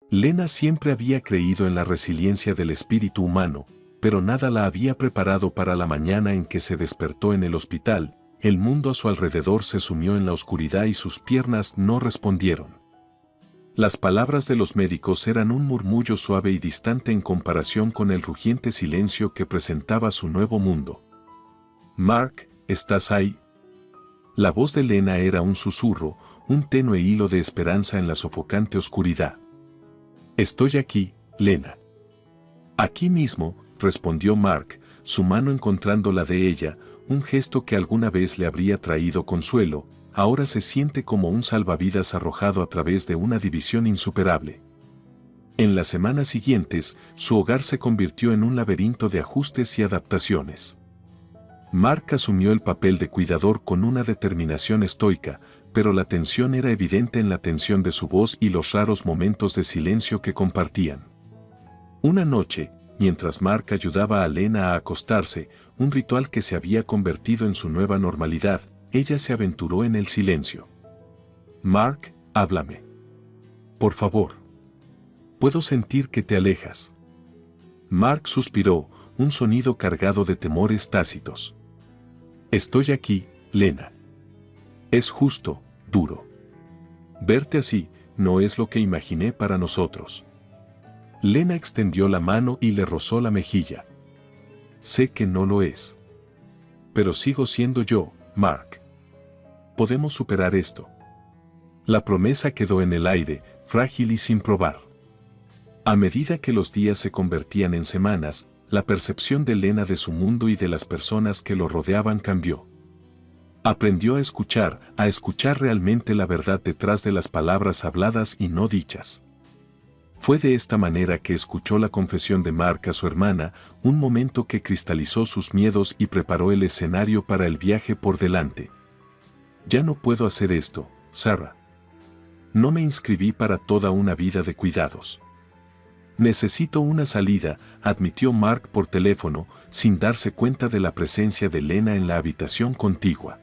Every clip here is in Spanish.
Lena siempre había creído en la resiliencia del espíritu humano, pero nada la había preparado para la mañana en que se despertó en el hospital. El mundo a su alrededor se sumió en la oscuridad y sus piernas no respondieron. Las palabras de los médicos eran un murmullo suave y distante en comparación con el rugiente silencio que presentaba su nuevo mundo. «Mark, ¿estás ahí?» La voz de Lena era un susurro, un tenue hilo de esperanza en la sofocante oscuridad. «Estoy aquí, Lena». «Aquí mismo», respondió Mark, su mano encontrando la de ella, un gesto que alguna vez le habría traído consuelo, ahora se siente como un salvavidas arrojado a través de una división insuperable. En las semanas siguientes, su hogar se convirtió en un laberinto de ajustes y adaptaciones. Mark asumió el papel de cuidador con una determinación estoica, pero la tensión era evidente en la tensión de su voz y los raros momentos de silencio que compartían. Una noche, mientras Mark ayudaba a Lena a acostarse, un ritual que se había convertido en su nueva normalidad, ella se aventuró en el silencio. «Mark, háblame. Por favor. Puedo sentir que te alejas». Mark suspiró, un sonido cargado de temores tácitos. «Estoy aquí, Lena. Es justo, duro. Verte así, no es lo que imaginé para nosotros». Lena extendió la mano y le rozó la mejilla. «Sé que no lo es. Pero sigo siendo yo, Mark. Podemos superar esto». La promesa quedó en el aire, frágil y sin probar. A medida que los días se convertían en semanas, la percepción de Lena de su mundo y de las personas que lo rodeaban cambió. Aprendió a escuchar realmente la verdad detrás de las palabras habladas y no dichas. Fue de esta manera que escuchó la confesión de Mark a su hermana, un momento que cristalizó sus miedos y preparó el escenario para el viaje por delante. «Ya no puedo hacer esto, Sarah. No me inscribí para toda una vida de cuidados. Necesito una salida», admitió Mark por teléfono, sin darse cuenta de la presencia de Lena en la habitación contigua.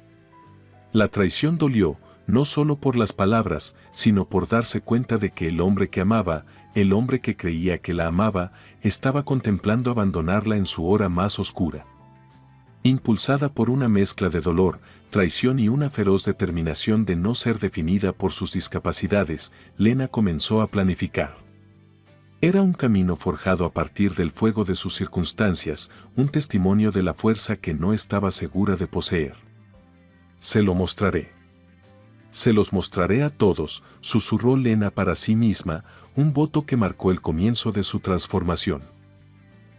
La traición dolió, no solo por las palabras, sino por darse cuenta de que el hombre que amaba, el hombre que creía que la amaba, estaba contemplando abandonarla en su hora más oscura. Impulsada por una mezcla de dolor, traición y una feroz determinación de no ser definida por sus discapacidades, Lena comenzó a planificar. Era un camino forjado a partir del fuego de sus circunstancias, un testimonio de la fuerza que no estaba segura de poseer. «Se lo mostraré. Se los mostraré a todos», susurró Lena para sí misma, un voto que marcó el comienzo de su transformación.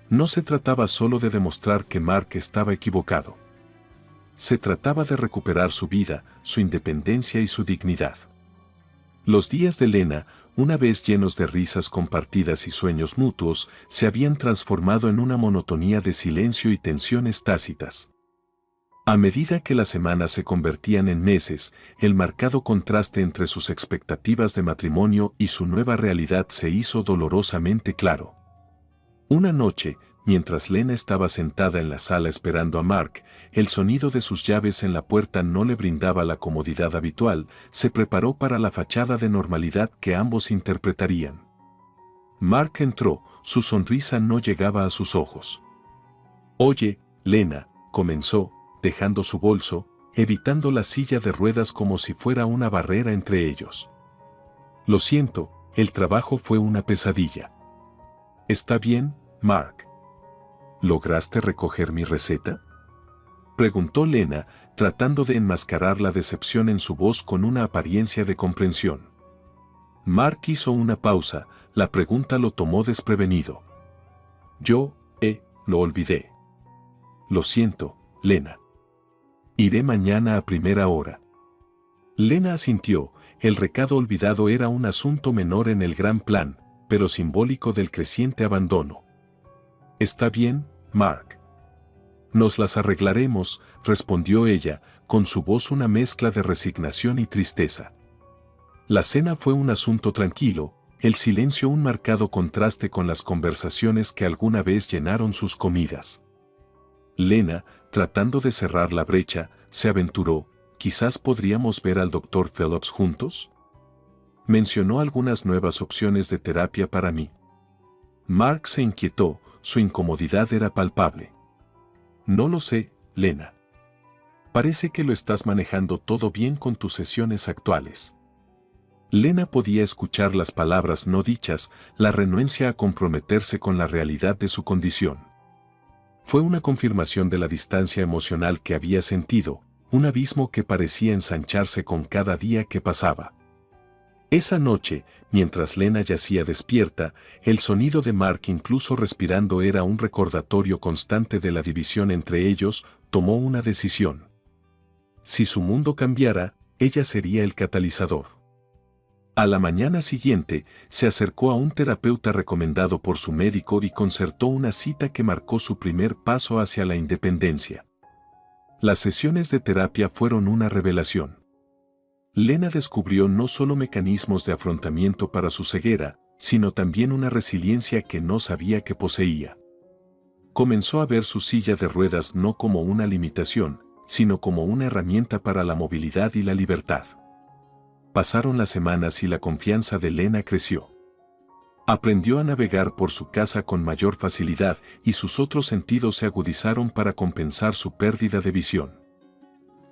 No se trataba solo de demostrar que Mark estaba equivocado. Se trataba de recuperar su vida, su independencia y su dignidad. Los días de Lena, una vez llenos de risas compartidas y sueños mutuos, se habían transformado en una monotonía de silencio y tensiones tácitas. A medida que las semanas se convertían en meses, el marcado contraste entre sus expectativas de matrimonio y su nueva realidad se hizo dolorosamente claro. Una noche, mientras Lena estaba sentada en la sala esperando a Mark, el sonido de sus llaves en la puerta no le brindaba la comodidad habitual, se preparó para la fachada de normalidad que ambos interpretarían. Mark entró, su sonrisa no llegaba a sus ojos. «Oye, Lena», comenzó, dejando su bolso, evitando la silla de ruedas como si fuera una barrera entre ellos. «Lo siento, el trabajo fue una pesadilla». «¿Está bien, Mark? ¿Lograste recoger mi receta?», preguntó Lena, tratando de enmascarar la decepción en su voz con una apariencia de comprensión. Mark hizo una pausa, la pregunta lo tomó desprevenido. «Lo olvidé». «Lo siento, Lena. Iré mañana a primera hora». Lena asintió, el recado olvidado era un asunto menor en el gran plan, pero simbólico del creciente abandono. «Está bien, Mark. Nos las arreglaremos», respondió ella, con su voz una mezcla de resignación y tristeza. La cena fue un asunto tranquilo, el silencio un marcado contraste con las conversaciones que alguna vez llenaron sus comidas. Lena, tratando de cerrar la brecha, se aventuró: «¿Quizás podríamos ver al Dr. Phillips juntos?». Mencionó algunas nuevas opciones de terapia para mí. Mark se inquietó, su incomodidad era palpable. No lo sé, Lena. Parece que lo estás manejando todo bien con tus sesiones actuales. Lena podía escuchar las palabras no dichas, la renuencia a comprometerse con la realidad de su condición. Fue una confirmación de la distancia emocional que había sentido, un abismo que parecía ensancharse con cada día que pasaba. Esa noche, mientras Lena yacía despierta, el sonido de Mark incluso respirando era un recordatorio constante de la división entre ellos. Tomó una decisión. Si su mundo cambiara, ella sería el catalizador. A la mañana siguiente, se acercó a un terapeuta recomendado por su médico y concertó una cita que marcó su primer paso hacia la independencia. Las sesiones de terapia fueron una revelación. Lena descubrió no solo mecanismos de afrontamiento para su ceguera, sino también una resiliencia que no sabía que poseía. Comenzó a ver su silla de ruedas no como una limitación, sino como una herramienta para la movilidad y la libertad. Pasaron las semanas y la confianza de Lena creció. Aprendió a navegar por su casa con mayor facilidad y sus otros sentidos se agudizaron para compensar su pérdida de visión.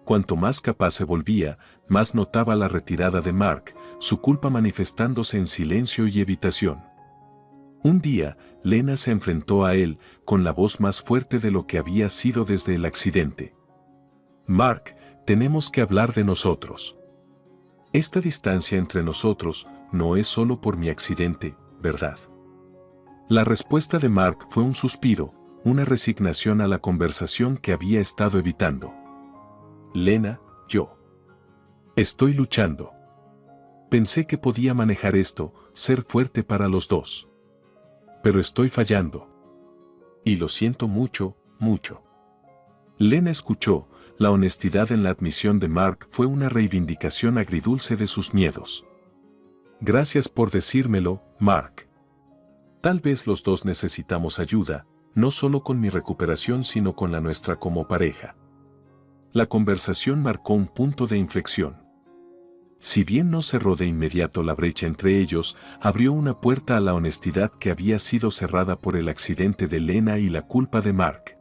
Cuanto más capaz se volvía, más notaba la retirada de Mark, su culpa manifestándose en silencio y evitación. Un día, Lena se enfrentó a él, con la voz más fuerte de lo que había sido desde el accidente. Mark, tenemos que hablar de nosotros. Esta distancia entre nosotros no es solo por mi accidente, ¿verdad? La respuesta de Mark fue un suspiro, una resignación a la conversación que había estado evitando. Lena, yo estoy luchando. Pensé que podía manejar esto, ser fuerte para los dos. Pero estoy fallando. Y lo siento mucho, mucho. Lena escuchó. La honestidad en la admisión de Mark fue una reivindicación agridulce de sus miedos. Gracias por decírmelo, Mark. Tal vez los dos necesitamos ayuda, no solo con mi recuperación sino con la nuestra como pareja. La conversación marcó un punto de inflexión. Si bien no cerró de inmediato la brecha entre ellos, abrió una puerta a la honestidad que había sido cerrada por el accidente de Lena y la culpa de Mark.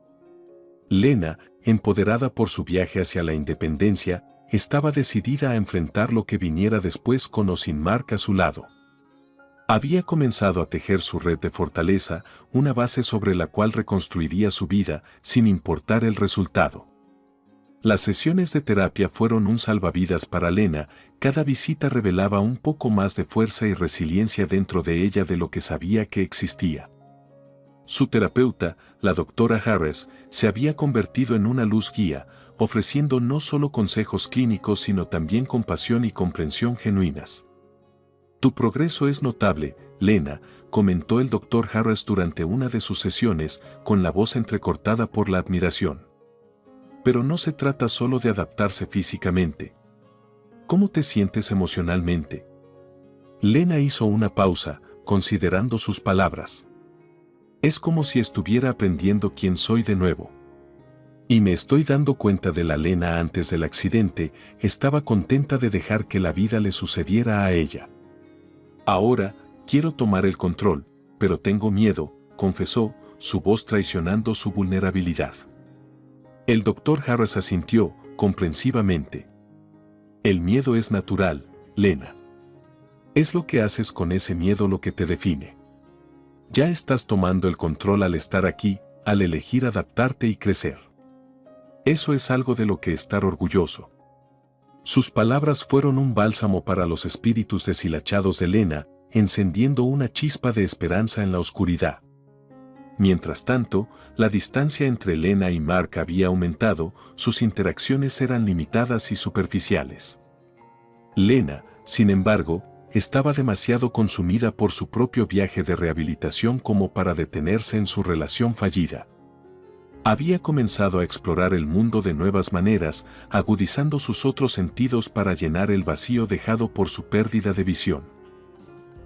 Lena, empoderada por su viaje hacia la independencia, estaba decidida a enfrentar lo que viniera después con o sin Mark a su lado. Había comenzado a tejer su red de fortaleza, una base sobre la cual reconstruiría su vida, sin importar el resultado. Las sesiones de terapia fueron un salvavidas para Lena, cada visita revelaba un poco más de fuerza y resiliencia dentro de ella de lo que sabía que existía. Su terapeuta, la doctora Harris, se había convertido en una luz guía, ofreciendo no solo consejos clínicos sino también compasión y comprensión genuinas. Tu progreso es notable, Lena, comentó el doctor Harris durante una de sus sesiones, con la voz entrecortada por la admiración. Pero no se trata solo de adaptarse físicamente. ¿Cómo te sientes emocionalmente? Lena hizo una pausa, considerando sus palabras. Es como si estuviera aprendiendo quién soy de nuevo. Y me estoy dando cuenta de la Lena antes del accidente, estaba contenta de dejar que la vida le sucediera a ella. Ahora, quiero tomar el control, pero tengo miedo, confesó, su voz traicionando su vulnerabilidad. El doctor Harris asintió, comprensivamente. El miedo es natural, Lena. Es lo que haces con ese miedo lo que te define. Ya estás tomando el control al estar aquí, al elegir adaptarte y crecer. Eso es algo de lo que estar orgulloso. Sus palabras fueron un bálsamo para los espíritus deshilachados de Lena, encendiendo una chispa de esperanza en la oscuridad. Mientras tanto, la distancia entre Lena y Mark había aumentado, sus interacciones eran limitadas y superficiales. Lena, sin embargo, estaba demasiado consumida por su propio viaje de rehabilitación como para detenerse en su relación fallida. Había comenzado a explorar el mundo de nuevas maneras, agudizando sus otros sentidos para llenar el vacío dejado por su pérdida de visión.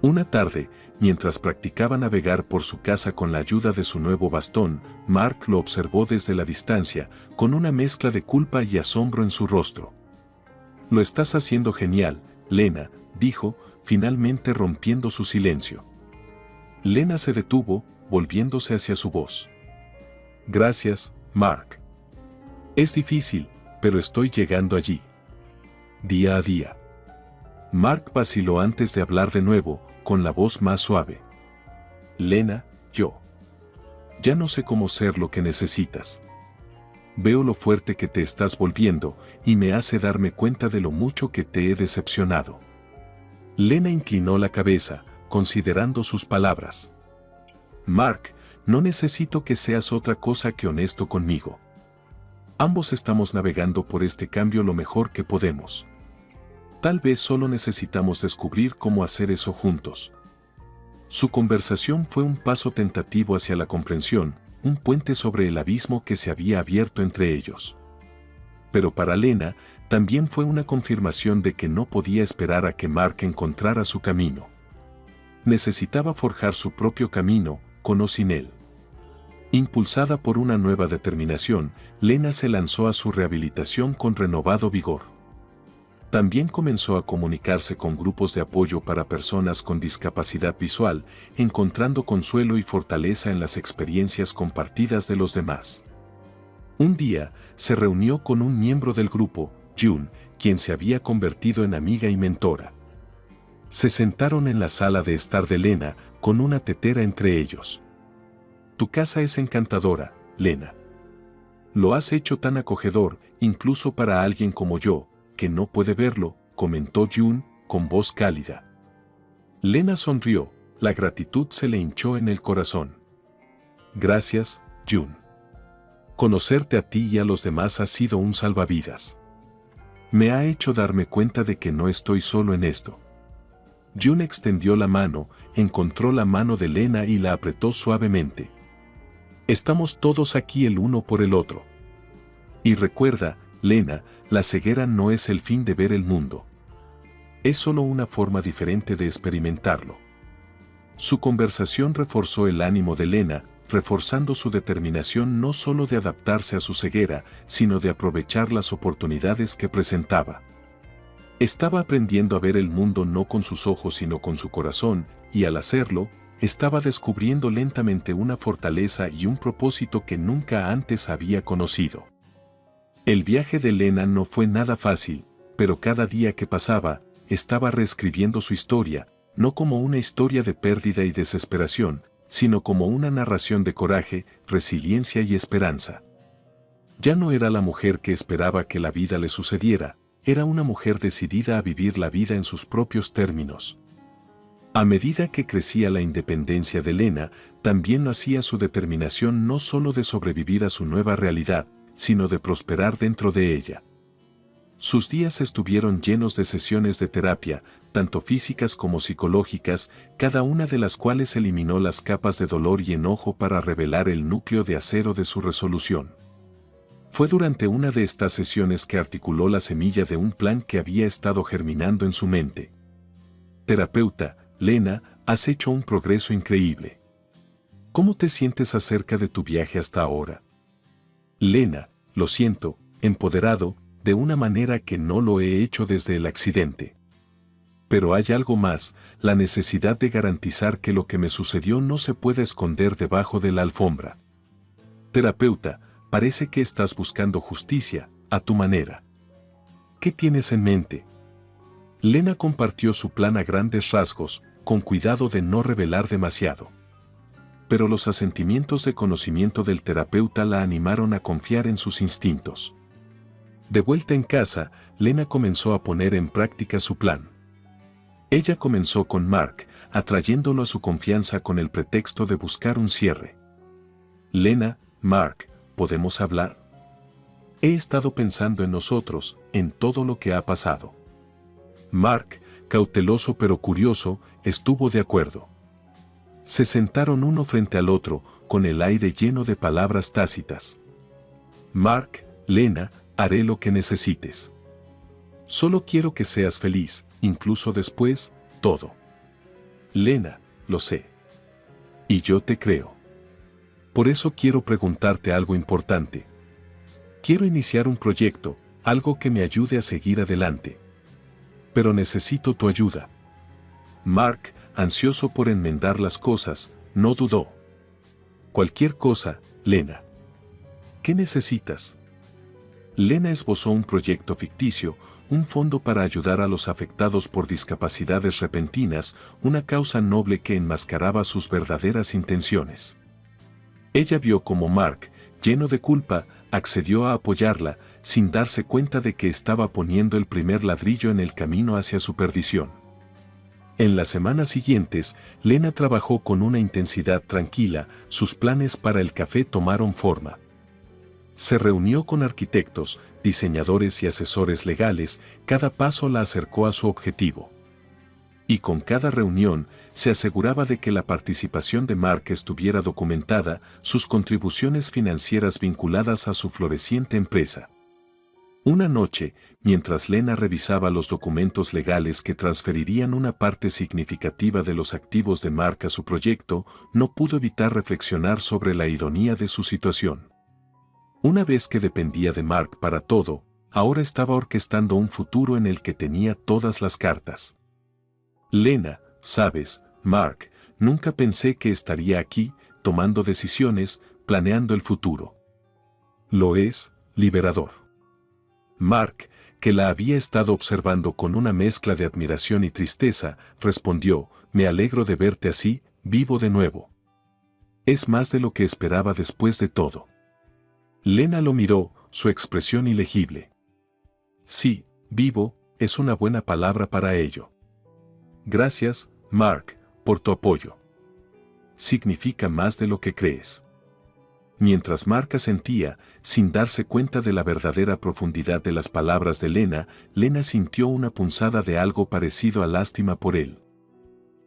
Una tarde, mientras practicaba navegar por su casa con la ayuda de su nuevo bastón, Mark lo observó desde la distancia, con una mezcla de culpa y asombro en su rostro. Lo estás haciendo genial, Lena, dijo, finalmente rompiendo su silencio. Lena se detuvo, volviéndose hacia su voz. Gracias, Mark. Es difícil, pero estoy llegando allí. Día a día. Mark vaciló antes de hablar de nuevo, con la voz más suave. Lena, yo. Ya no sé cómo ser lo que necesitas. Veo lo fuerte que te estás volviendo y me hace darme cuenta de lo mucho que te he decepcionado. Lena inclinó la cabeza, considerando sus palabras. Mark, no necesito que seas otra cosa que honesto conmigo. Ambos estamos navegando por este cambio lo mejor que podemos. Tal vez solo necesitamos descubrir cómo hacer eso juntos. Su conversación fue un paso tentativo hacia la comprensión, un puente sobre el abismo que se había abierto entre ellos. Pero para Lena, también fue una confirmación de que no podía esperar a que Mark encontrara su camino. Necesitaba forjar su propio camino, con o sin él. Impulsada por una nueva determinación, Lena se lanzó a su rehabilitación con renovado vigor. También comenzó a comunicarse con grupos de apoyo para personas con discapacidad visual, encontrando consuelo y fortaleza en las experiencias compartidas de los demás. Un día, se reunió con un miembro del grupo, June, quien se había convertido en amiga y mentora. Se sentaron en la sala de estar de Lena, con una tetera entre ellos. Tu casa es encantadora, Lena. Lo has hecho tan acogedor, incluso para alguien como yo, que no puede verlo, comentó June, con voz cálida. Lena sonrió, la gratitud se le hinchó en el corazón. Gracias, June. Conocerte a ti y a los demás ha sido un salvavidas. Me ha hecho darme cuenta de que no estoy solo en esto. June extendió la mano, encontró la mano de Lena y la apretó suavemente. Estamos todos aquí el uno por el otro. Y recuerda, Lena, la ceguera no es el fin de ver el mundo. Es solo una forma diferente de experimentarlo. Su conversación reforzó el ánimo de Lena, reforzando su determinación no solo de adaptarse a su ceguera, sino de aprovechar las oportunidades que presentaba. Estaba aprendiendo a ver el mundo no con sus ojos sino con su corazón, y al hacerlo, estaba descubriendo lentamente una fortaleza y un propósito que nunca antes había conocido. El viaje de Lena no fue nada fácil, pero cada día que pasaba, estaba reescribiendo su historia, no como una historia de pérdida y desesperación, sino como una narración de coraje, resiliencia y esperanza. Ya no era la mujer que esperaba que la vida le sucediera, era una mujer decidida a vivir la vida en sus propios términos. A medida que crecía la independencia de Lena, también lo hacía su determinación no solo de sobrevivir a su nueva realidad, sino de prosperar dentro de ella. Sus días estuvieron llenos de sesiones de terapia, tanto físicas como psicológicas, cada una de las cuales eliminó las capas de dolor y enojo para revelar el núcleo de acero de su resolución. Fue durante una de estas sesiones que articuló la semilla de un plan que había estado germinando en su mente. Terapeuta, Lena, has hecho un progreso increíble. ¿Cómo te sientes acerca de tu viaje hasta ahora? Lena, lo siento, empoderado, de una manera que no lo he hecho desde el accidente. Pero hay algo más, la necesidad de garantizar que lo que me sucedió no se pueda esconder debajo de la alfombra. Terapeuta, parece que estás buscando justicia, a tu manera. ¿Qué tienes en mente? Lena compartió su plan a grandes rasgos, con cuidado de no revelar demasiado. Pero los asentimientos de conocimiento del terapeuta la animaron a confiar en sus instintos. De vuelta en casa, Lena comenzó a poner en práctica su plan. Ella comenzó con Mark, atrayéndolo a su confianza con el pretexto de buscar un cierre. Lena, Mark, ¿podemos hablar? He estado pensando en nosotros, en todo lo que ha pasado. Mark, cauteloso pero curioso, estuvo de acuerdo. Se sentaron uno frente al otro, con el aire lleno de palabras tácitas. Mark, Lena, haré lo que necesites. Solo quiero que seas feliz, incluso después, todo. Lena, lo sé. Y yo te creo. Por eso quiero preguntarte algo importante. Quiero iniciar un proyecto, algo que me ayude a seguir adelante. Pero necesito tu ayuda. Mark, ansioso por enmendar las cosas, no dudó. Cualquier cosa, Lena. ¿Qué necesitas? Lena esbozó un proyecto ficticio, un fondo para ayudar a los afectados por discapacidades repentinas, una causa noble que enmascaraba sus verdaderas intenciones. Ella vio cómo Mark, lleno de culpa, accedió a apoyarla, sin darse cuenta de que estaba poniendo el primer ladrillo en el camino hacia su perdición. En las semanas siguientes, Lena trabajó con una intensidad tranquila, sus planes para el café tomaron forma. Se reunió con arquitectos, diseñadores y asesores legales, cada paso la acercó a su objetivo. Y con cada reunión, se aseguraba de que la participación de Mark estuviera documentada, sus contribuciones financieras vinculadas a su floreciente empresa. Una noche, mientras Lena revisaba los documentos legales que transferirían una parte significativa de los activos de Mark a su proyecto, no pudo evitar reflexionar sobre la ironía de su situación. Una vez que dependía de Mark para todo, ahora estaba orquestando un futuro en el que tenía todas las cartas. Lena, sabes, Mark, nunca pensé que estaría aquí, tomando decisiones, planeando el futuro. Lo es, liberador. Mark, que la había estado observando con una mezcla de admiración y tristeza, respondió, me alegro de verte así, vivo de nuevo. Es más de lo que esperaba después de todo. Lena lo miró, su expresión ilegible. Sí, vivo, es una buena palabra para ello. Gracias, Mark, por tu apoyo. Significa más de lo que crees. Mientras Mark asentía, sin darse cuenta de la verdadera profundidad de las palabras de Lena, Lena sintió una punzada de algo parecido a lástima por él.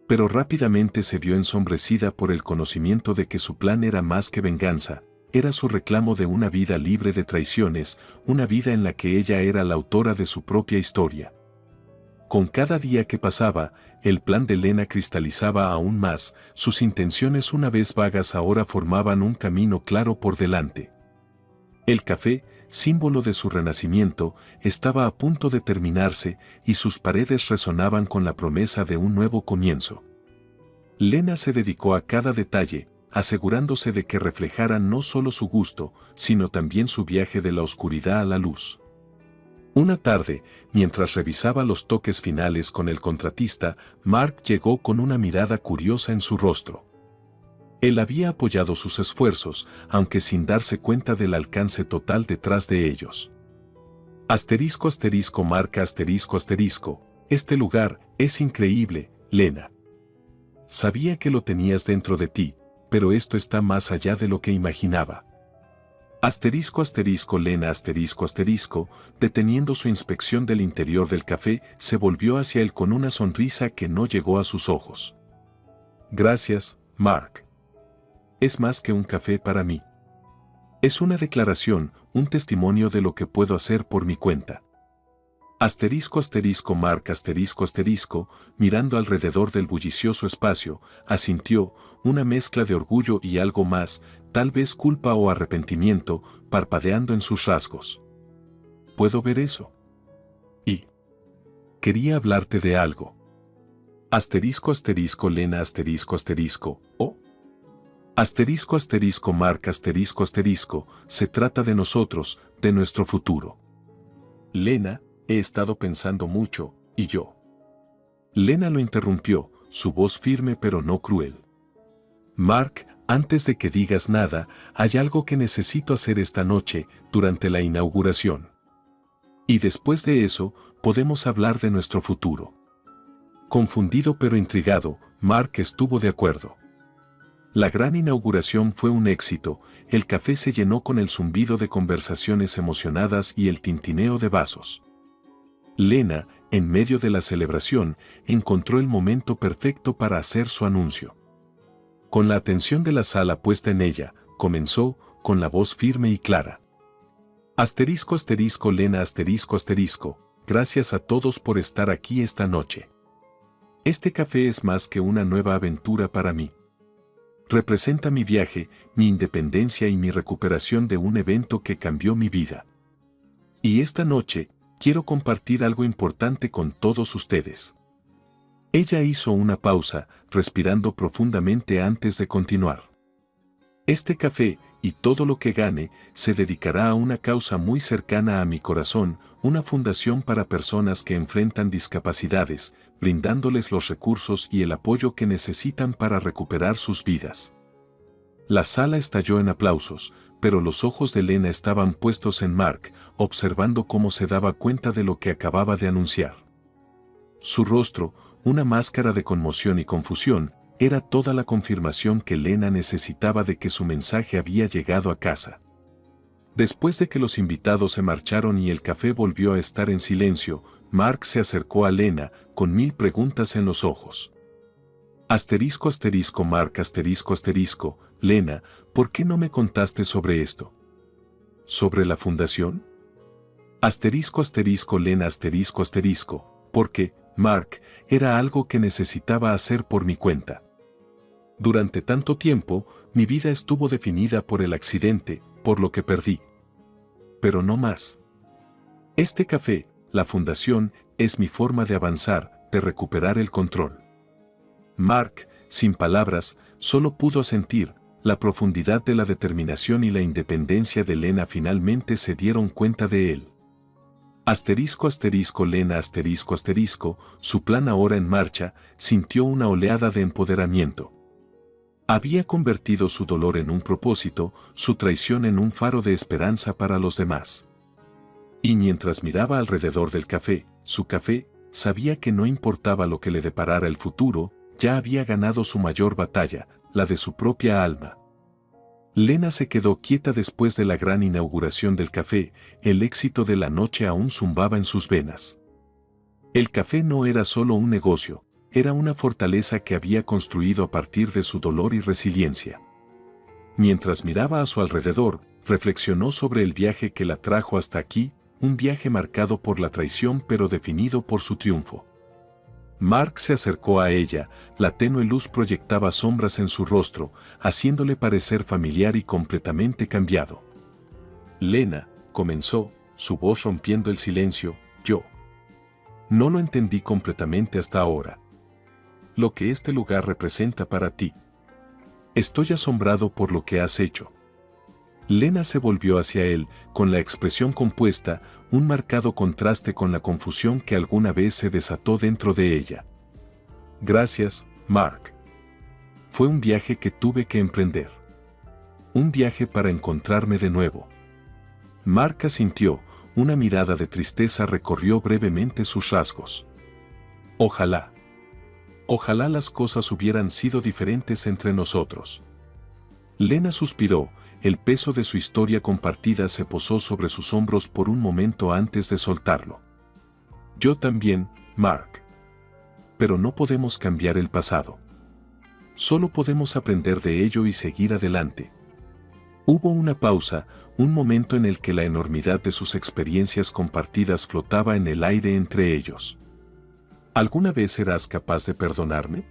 Pero rápidamente se vio ensombrecida por el conocimiento de que su plan era más que venganza, era su reclamo de una vida libre de traiciones, una vida en la que ella era la autora de su propia historia. Con cada día que pasaba, el plan de Lena cristalizaba aún más, sus intenciones una vez vagas ahora formaban un camino claro por delante. El café, símbolo de su renacimiento, estaba a punto de terminarse y sus paredes resonaban con la promesa de un nuevo comienzo. Lena se dedicó a cada detalle, asegurándose de que reflejara no solo su gusto, sino también su viaje de la oscuridad a la luz. Una tarde, mientras revisaba los toques finales con el contratista, Mark llegó con una mirada curiosa en su rostro. Él había apoyado sus esfuerzos, aunque sin darse cuenta del alcance total detrás de ellos. Asterisco asterisco marca asterisco asterisco, este lugar es increíble, Lena. Sabía que lo tenías dentro de ti, pero esto está más allá de lo que imaginaba. Asterisco asterisco Lena asterisco asterisco, deteniendo su inspección del interior del café, se volvió hacia él con una sonrisa que no llegó a sus ojos. Gracias, Mark. Es más que un café para mí. Es una declaración, un testimonio de lo que puedo hacer por mi cuenta. Asterisco asterisco Mark asterisco asterisco, mirando alrededor del bullicioso espacio, asintió, una mezcla de orgullo y algo más, tal vez culpa o arrepentimiento, parpadeando en sus rasgos. ¿Puedo ver eso? Y quería hablarte de algo. Asterisco asterisco Lena asterisco asterisco, ¿oh? Asterisco asterisco Mark asterisco asterisco, se trata de nosotros, de nuestro futuro. Lena, he estado pensando mucho, ¿y yo? Lena lo interrumpió, su voz firme pero no cruel. Mark, antes de que digas nada, hay algo que necesito hacer esta noche, durante la inauguración. Y después de eso, podemos hablar de nuestro futuro. Confundido pero intrigado, Mark estuvo de acuerdo. La gran inauguración fue un éxito, el café se llenó con el zumbido de conversaciones emocionadas y el tintineo de vasos. Lena, en medio de la celebración, encontró el momento perfecto para hacer su anuncio. Con la atención de la sala puesta en ella, comenzó, con la voz firme y clara. Asterisco asterisco Lena asterisco asterisco, gracias a todos por estar aquí esta noche. Este café es más que una nueva aventura para mí. Representa mi viaje, mi independencia y mi recuperación de un evento que cambió mi vida. Y esta noche, quiero compartir algo importante con todos ustedes. Ella hizo una pausa, respirando profundamente antes de continuar. Este café, y todo lo que gane, se dedicará a una causa muy cercana a mi corazón, una fundación para personas que enfrentan discapacidades, brindándoles los recursos y el apoyo que necesitan para recuperar sus vidas. La sala estalló en aplausos, pero los ojos de Lena estaban puestos en Mark, observando cómo se daba cuenta de lo que acababa de anunciar. Su rostro, una máscara de conmoción y confusión, era toda la confirmación que Lena necesitaba de que su mensaje había llegado a casa. Después de que los invitados se marcharon y el café volvió a estar en silencio, Mark se acercó a Lena, con 1000 preguntas en los ojos. Mark Lena, ¿por qué no me contaste sobre esto? ¿Sobre la fundación? Lena porque, Mark, era algo que necesitaba hacer por mi cuenta. Durante tanto tiempo, mi vida estuvo definida por el accidente, por lo que perdí. Pero no más. Este café, la fundación, es mi forma de avanzar, de recuperar el control. Mark, sin palabras, solo pudo sentir. La profundidad de la determinación y la independencia de Lena finalmente se dieron cuenta de él. Lena su plan ahora en marcha, sintió una oleada de empoderamiento. Había convertido su dolor en un propósito, su traición en un faro de esperanza para los demás. Y mientras miraba alrededor del café, su café, sabía que no importaba lo que le deparara el futuro, ya había ganado su mayor batalla, la de su propia alma. Lena se quedó quieta después de la gran inauguración del café, el éxito de la noche aún zumbaba en sus venas. El café no era solo un negocio, era una fortaleza que había construido a partir de su dolor y resiliencia. Mientras miraba a su alrededor, reflexionó sobre el viaje que la trajo hasta aquí, un viaje marcado por la traición pero definido por su triunfo. Mark se acercó a ella, la tenue luz proyectaba sombras en su rostro, haciéndole parecer familiar y completamente cambiado. Lena, comenzó, su voz rompiendo el silencio, yo. No lo entendí completamente hasta ahora. Lo que este lugar representa para ti. Estoy asombrado por lo que has hecho. Lena se volvió hacia él, con la expresión compuesta, un marcado contraste con la confusión que alguna vez se desató dentro de ella. Gracias, Mark. Fue un viaje que tuve que emprender. Un viaje para encontrarme de nuevo. Mark asintió, una mirada de tristeza recorrió brevemente sus rasgos. Ojalá las cosas hubieran sido diferentes entre nosotros. Lena suspiró, el peso de su historia compartida se posó sobre sus hombros por un momento antes de soltarlo. Yo también, Mark. Pero no podemos cambiar el pasado. Solo podemos aprender de ello y seguir adelante. Hubo una pausa, un momento en el que la enormidad de sus experiencias compartidas flotaba en el aire entre ellos. ¿Alguna vez serás capaz de perdonarme?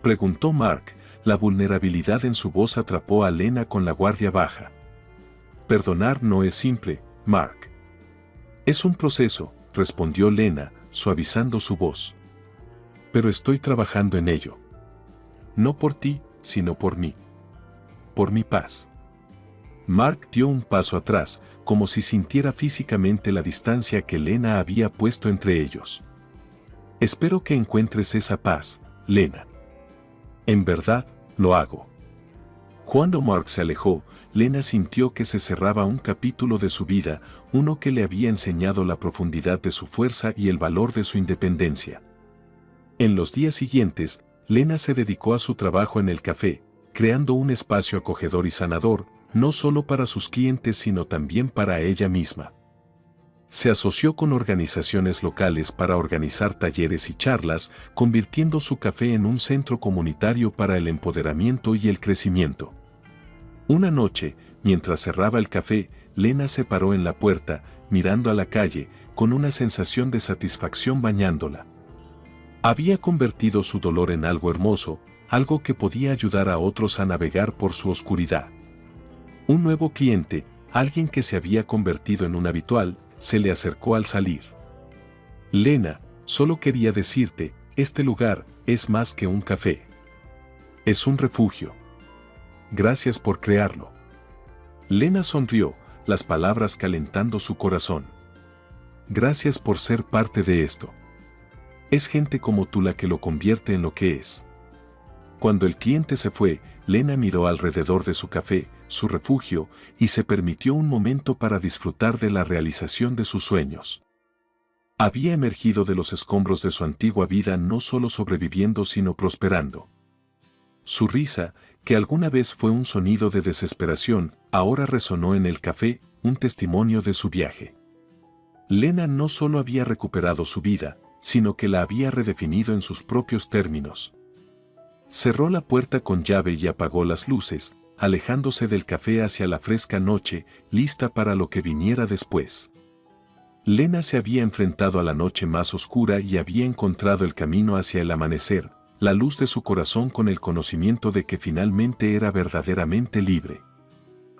Preguntó Mark, la vulnerabilidad en su voz atrapó a Lena con la guardia baja. Perdonar no es simple, Mark. Es un proceso, respondió Lena, suavizando su voz. Pero estoy trabajando en ello. No por ti, sino por mí. Por mi paz. Mark dio un paso atrás, como si sintiera físicamente la distancia que Lena había puesto entre ellos. Espero que encuentres esa paz, Lena. En verdad, lo hago. Cuando Mark se alejó, Lena sintió que se cerraba un capítulo de su vida, uno que le había enseñado la profundidad de su fuerza y el valor de su independencia. En los días siguientes, Lena se dedicó a su trabajo en el café, creando un espacio acogedor y sanador, no solo para sus clientes sino también para ella misma. Se asoció con organizaciones locales para organizar talleres y charlas, convirtiendo su café en un centro comunitario para el empoderamiento y el crecimiento. Una noche, mientras cerraba el café, Lena se paró en la puerta, mirando a la calle, con una sensación de satisfacción bañándola. Había convertido su dolor en algo hermoso, algo que podía ayudar a otros a navegar por su oscuridad. Un nuevo cliente, alguien que se había convertido en un habitual, se le acercó al salir. Lena, solo quería decirte, Este lugar es más que un café. Es un refugio. Gracias por crearlo. Lena sonrió, las palabras calentando su corazón. Gracias por ser parte de esto. Es gente como tú la que lo convierte en lo que es. Cuando el cliente se fue, Lena miró alrededor de su café, su refugio, y se permitió un momento para disfrutar de la realización de sus sueños. Había emergido de los escombros de su antigua vida no solo sobreviviendo sino prosperando. Su risa, que alguna vez fue un sonido de desesperación, ahora resonó en el café, un testimonio de su viaje. Lena no solo había recuperado su vida, sino que la había redefinido en sus propios términos. Cerró la puerta con llave y apagó las luces, alejándose del café hacia la fresca noche, lista para lo que viniera después. Lena se había enfrentado a la noche más oscura y había encontrado el camino hacia el amanecer, la luz de su corazón con el conocimiento de que finalmente era verdaderamente libre.